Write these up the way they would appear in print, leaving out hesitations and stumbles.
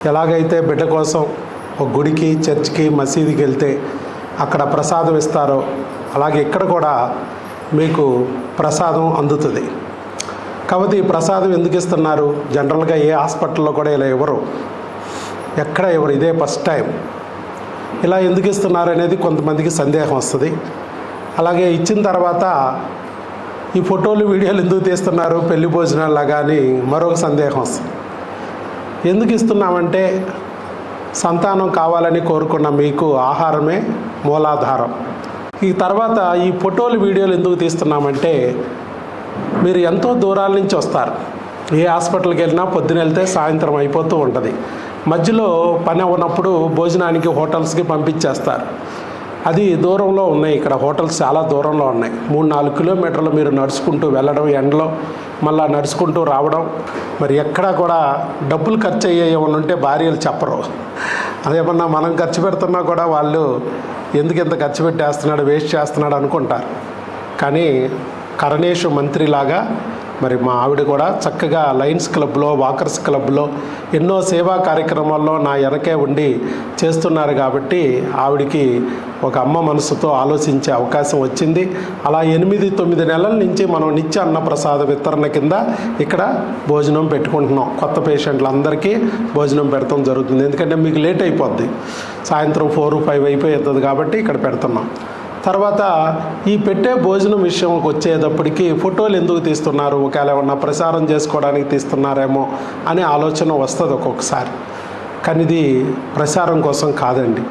ఎలాగైతే బిడ్డ కోసం ఒక గుడికి, చర్చికి, మసీదుకి వెళ్తే అక్కడ ప్రసాదం ఇస్తారో అలాగే ఇక్కడ కూడా మీకు ప్రసాదం అందుతుంది. కాబట్టి ఈ ప్రసాదం ఎందుకు ఇస్తున్నారు? జనరల్గా ఏ హాస్పిటల్లో కూడా ఇలా ఇవ్వరు, ఎక్కడ ఇవ్వరు, ఇదే ఫస్ట్ టైం. ఇలా ఎందుకు ఇస్తున్నారు అనేది కొంతమందికి సందేహం వస్తుంది. అలాగే ఇచ్చిన తర్వాత ఈ ఫోటోలు, వీడియోలు ఎందుకు తీస్తున్నారు పెళ్లి భోజనాల్లాగా అని మరొక సందేహం వస్తుంది. ఎందుకు ఇస్తున్నామంటే సంతానం కావాలని కోరుకున్న మీకు ఆహారమే మూలాధారం. ఈ తర్వాత ఈ ఫోటోలు, వీడియోలు ఎందుకు తీస్తున్నామంటే మీరు ఎంతో దూరాల నుంచి వస్తారు. ఏ హాస్పిటల్కి వెళ్ళినా పొద్దున వెళ్తే సాయంత్రం అయిపోతూ ఉంటుంది. మధ్యలో పని ఉన్నప్పుడు భోజనానికి హోటల్స్కి పంపించేస్తారు. అది దూరంలో ఉన్నాయి, ఇక్కడ హోటల్స్ చాలా దూరంలో ఉన్నాయి. 3-4 కిలోమీటర్లు మీరు నడుచుకుంటూ వెళ్ళడం, ఎండలో మళ్ళీ నడుచుకుంటూ రావడం. మరి ఎక్కడా కూడా డబ్బులు ఖర్చు అయ్యేవి ఉంటే భార్యలు చెప్పరు. అదేమన్నా మనం ఖర్చు పెడుతున్నా కూడా వాళ్ళు ఎందుకు ఇంత ఖర్చు పెట్టేస్తున్నాడు, వేస్ట్ చేస్తున్నాడు అనుకుంటారు. కానీ కరణేష్ మంత్రిలాగా మరి మా ఆవిడ కూడా చక్కగా లయన్స్ క్లబ్లో, వాకర్స్ క్లబ్లో ఎన్నో సేవా కార్యక్రమాల్లో నా వెనకే ఉండి చేస్తున్నారు. కాబట్టి ఆవిడికి ఒక అమ్మ మనసుతో ఆలోచించే అవకాశం వచ్చింది. అలా 8-9 నెలల నుంచి మనం నిత్య అన్నప్రసాద వితరణ కింద ఇక్కడ భోజనం పెట్టుకుంటున్నాం. కొత్త పేషెంట్లందరికీ భోజనం పెడతాం జరుగుతుంది. ఎందుకంటే మీకు లేట్ అయిపోద్ది, సాయంత్రం 4-5 అయిపోతుంది కాబట్టి ఇక్కడ పెడుతున్నాం. తర్వాత ఈ పెట్టే భోజనం విషయంకి వచ్చేటప్పటికి ఫోటోలు ఎందుకు తీస్తున్నారు, ఒకవేళ ఏమన్నా ప్రసారం చేసుకోవడానికి తీస్తున్నారేమో అనే ఆలోచన వస్తుంది ఒక్కొక్కసారి. కానీ ఇది ప్రసారం కోసం కాదండి.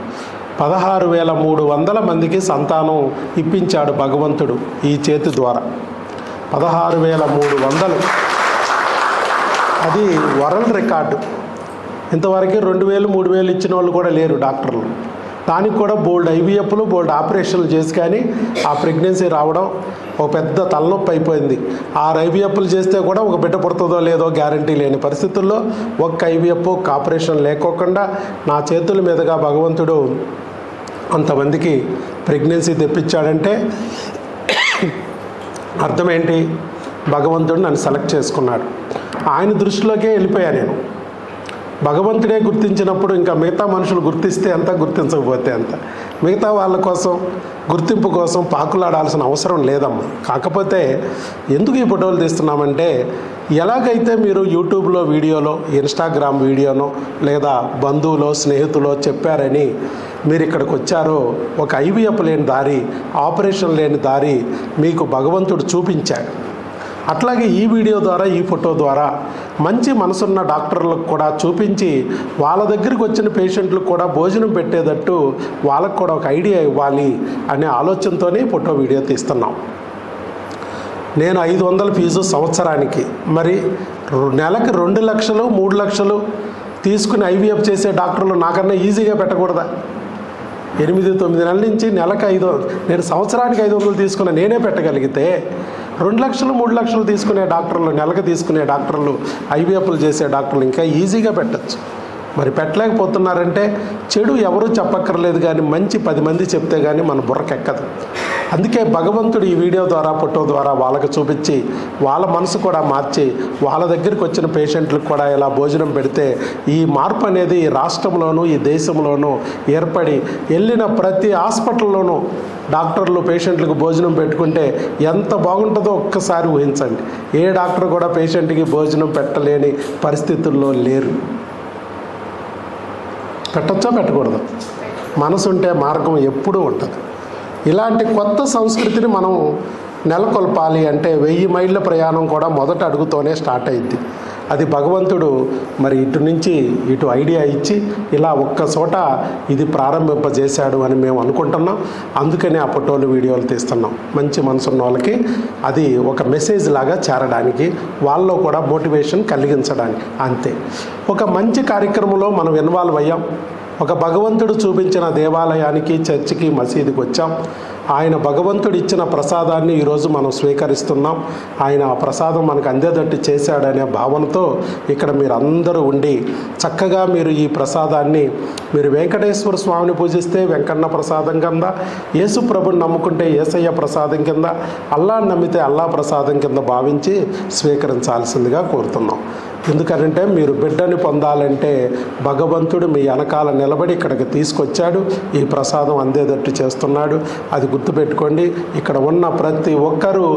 16,300 మందికి సంతానం ఇప్పించాడు భగవంతుడు ఈ చేతి ద్వారా. 16,300 అది వరల్డ్ రికార్డు. ఇంతవరకు 2,000-3,000 ఇచ్చిన వాళ్ళు కూడా లేరు డాక్టర్లు. దానికి కూడా బోల్డ్ ఐవీఎఫ్లు, బోల్డ్ ఆపరేషన్లు చేసి కానీ ఆ ప్రెగ్నెన్సీ రావడం ఒక పెద్ద తలనొప్పి అయిపోయింది. 6 ఐవీఎఫ్లు చేస్తే కూడా ఒక బిడ్డ పుడుతుందో లేదో గ్యారంటీ లేని పరిస్థితుల్లో ఒక్క ఐవీఎఫ్, ఒక ఆపరేషన్ లేకోకుండా నా చేతుల మీదుగా భగవంతుడు అంతమందికి ప్రెగ్నెన్సీ తెప్పించాడంటే అర్థం ఏంటి? భగవంతుడు నన్ను సెలెక్ట్ చేసుకున్నాడు. ఆయన దృష్టిలోకే వెళ్ళిపోయా నేను. భగవంతుడే గుర్తించినప్పుడు ఇంకా మిగతా మనుషులు గుర్తిస్తే ఎంత, గుర్తించకపోతే ఎంత. మిగతా వాళ్ళ కోసం, గుర్తింపు కోసం పాకులాడాల్సిన అవసరం లేదమ్మా. కాకపోతే ఎందుకు ఈ ఫోటోలు తీస్తున్నామంటే ఎలాగైతే మీరు యూట్యూబ్లో వీడియోలో, ఇన్స్టాగ్రామ్ వీడియోనో లేదా బంధువులో, స్నేహితులో చెప్పారని మీరు ఇక్కడికి వచ్చారో, ఒక ఐవీఎఫ్ లేని దారి, ఆపరేషన్ లేని దారి మీకు భగవంతుడు చూపించాడు. అట్లాగే ఈ వీడియో ద్వారా, ఈ ఫోటో ద్వారా మంచి మనసున్న డాక్టర్లకు కూడా చూపించి వాళ్ళ దగ్గరికి వచ్చిన పేషెంట్లకు కూడా భోజనం పెట్టేటట్టు వాళ్ళకు కూడా ఒక ఐడియా ఇవ్వాలి అనే ఆలోచనతోనే ఫోటో, వీడియో తీస్తున్నాం. నేను 500 ఫీజు సంవత్సరానికి, మరి నెలకి 2 లక్షలు 3 లక్షలు తీసుకుని ఐవీఎఫ్ చేసే డాక్టర్లు నాకన్నా ఈజీగా పెట్టకూడదా? 8-9 నెలల నుంచి నెలకు 500, నేను సంవత్సరానికి 500 తీసుకున్న నేనే పెట్టగలిగితే 2 లక్షలు 3 లక్షలు తీసుకునే డాక్టర్లు, నెలకు తీసుకునే డాక్టర్లు, ఐవీఎఫ్లు చేసే డాక్టర్లు ఇంకా ఈజీగా పెట్టచ్చు. మరి పెట్టలేకపోతున్నారంటే చెడు ఎవరూ చెప్పక్కర్లేదు, కానీ మంచి 10 మంది చెప్తే కానీ మన బుర్రకెక్కదు. అందుకే భగవంతుడు ఈ వీడియో ద్వారా, ఫోటో ద్వారా వాళ్ళకి చూపించి వాళ్ళ మనసు కూడా మార్చి వాళ్ళ దగ్గరికి వచ్చిన పేషెంట్లకు కూడా ఇలా భోజనం పెడితే ఈ మార్పు అనేది ఈ రాష్ట్రంలోనూ, ఈ దేశంలోనూ ఏర్పడి వెళ్ళిన ప్రతి హాస్పిటల్లోనూ డాక్టర్లు పేషెంట్లకు భోజనం పెట్టుకుంటే ఎంత బాగుంటుందో ఒక్కసారి ఊహించండి. ఏ డాక్టర్ కూడా పేషెంట్కి భోజనం పెట్టలేని పరిస్థితుల్లో లేరు. పెట్టచ్చా, పెట్టకూడదు? మనసుంటే మార్గం ఎప్పుడూ ఉంటుంది. ఇలాంటి కొత్త సంస్కృతిని మనం నెలకొల్పాలి అంటే 1000 మైళ్ళ ప్రయాణం కూడా మొదట అడుగుతోనే స్టార్ట్ అయింది. అది భగవంతుడు మరి ఇటు నుంచి ఇటు ఐడియా ఇచ్చి ఇలా ఒక్క చోట ఇది ప్రారంభింపజేశాడు అని మేము అనుకుంటున్నాం. అందుకనే ఆ ఫోటోలు, వీడియోలు తీస్తున్నాం. మంచి మనసున్న వాళ్ళకి అది ఒక మెసేజ్ లాగా చేరడానికి, వాళ్ళలో కూడా మోటివేషన్ కలిగించడానికి, అంతే. ఒక మంచి కార్యక్రమంలో మనం ఇన్వాల్వ్ అయ్యాం. ఒక భగవంతుడు చూపించిన దేవాలయానికి, చర్చికి, మసీదుకి వచ్చాం. ఆయన భగవంతుడు ఇచ్చిన ప్రసాదాన్ని ఈరోజు మనం స్వీకరిస్తున్నాం. ఆయన ఆ ప్రసాదం మనకు అందేటట్టు చేశాడనే భావనతో ఇక్కడ మీరు అందరూ ఉండి చక్కగా మీరు ఈ ప్రసాదాన్ని, మీరు వెంకటేశ్వర స్వామిని పూజిస్తే వెంకన్న ప్రసాదం కింద, యేసు ప్రభుని నమ్ముకుంటే యేసయ్య ప్రసాదం కింద, అల్లాని నమ్మితే అల్లా ప్రసాదం కింద భావించి స్వీకరించాల్సిందిగా కోరుతున్నాం. ఎందుకంటే మీరు బిడ్డని పొందాలంటే భగవంతుడు మీ వెనకాల నిలబడి ఇక్కడికి తీసుకొచ్చాడు, ఈ ప్రసాదం అందేటట్టు చేస్తున్నాడు. అది గుర్తుపెట్టుకోండి. ఇక్కడ ఉన్న ప్రతి ఒక్కరూ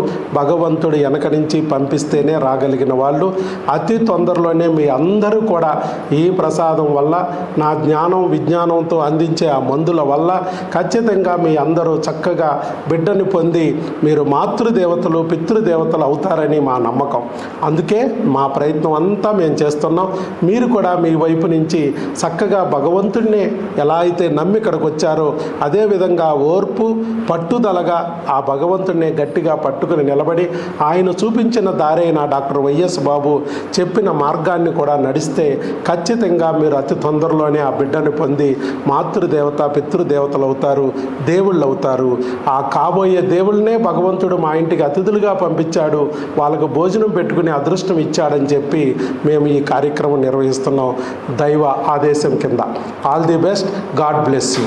భగవంతుడు వెనక నుంచి పంపిస్తేనే రాగలిగిన వాళ్ళు. అతి తొందరలోనే మీ అందరూ కూడా ఈ ప్రసాదం వల్ల, నా జ్ఞానం విజ్ఞానంతో అందించే ఆ మందుల వల్ల ఖచ్చితంగా మీ అందరూ చక్కగా బిడ్డని పొంది మీరు మాతృదేవతలు పితృదేవతలు అవుతారని మా నమ్మకం. అందుకే మా ప్రయత్నం అంతా మేము చేస్తున్నాం. మీరు కూడా మీ వైపు నుంచి చక్కగా భగవంతుడినే ఎలా అయితే నమ్మి ఇక్కడికి వచ్చారో అదేవిధంగా ఓర్పు పట్టుదలగా ఆ భగవంతుడినే గట్టిగా పట్టుకుని నిలబడి ఆయన చూపించిన దారైన డాక్టర్ వైఎస్ బాబు చెప్పిన మార్గాన్ని కూడా నడిస్తే ఖచ్చితంగా మీరు అతి తొందరలోనే ఆ బిడ్డని పొంది మాతృదేవత పితృదేవతలు అవుతారు, దేవుళ్ళు అవుతారు. ఆ కాబోయే దేవుళ్ళనే భగవంతుడు మా ఇంటికి అతిథులుగా పంపించాడు, వాళ్ళకు భోజనం పెట్టుకునే అదృష్టం ఇచ్చాడని చెప్పి మేము ఈ కార్యక్రమం నిర్వహిస్తున్నాం దైవ ఆదేశం కింద. All the best. God bless you.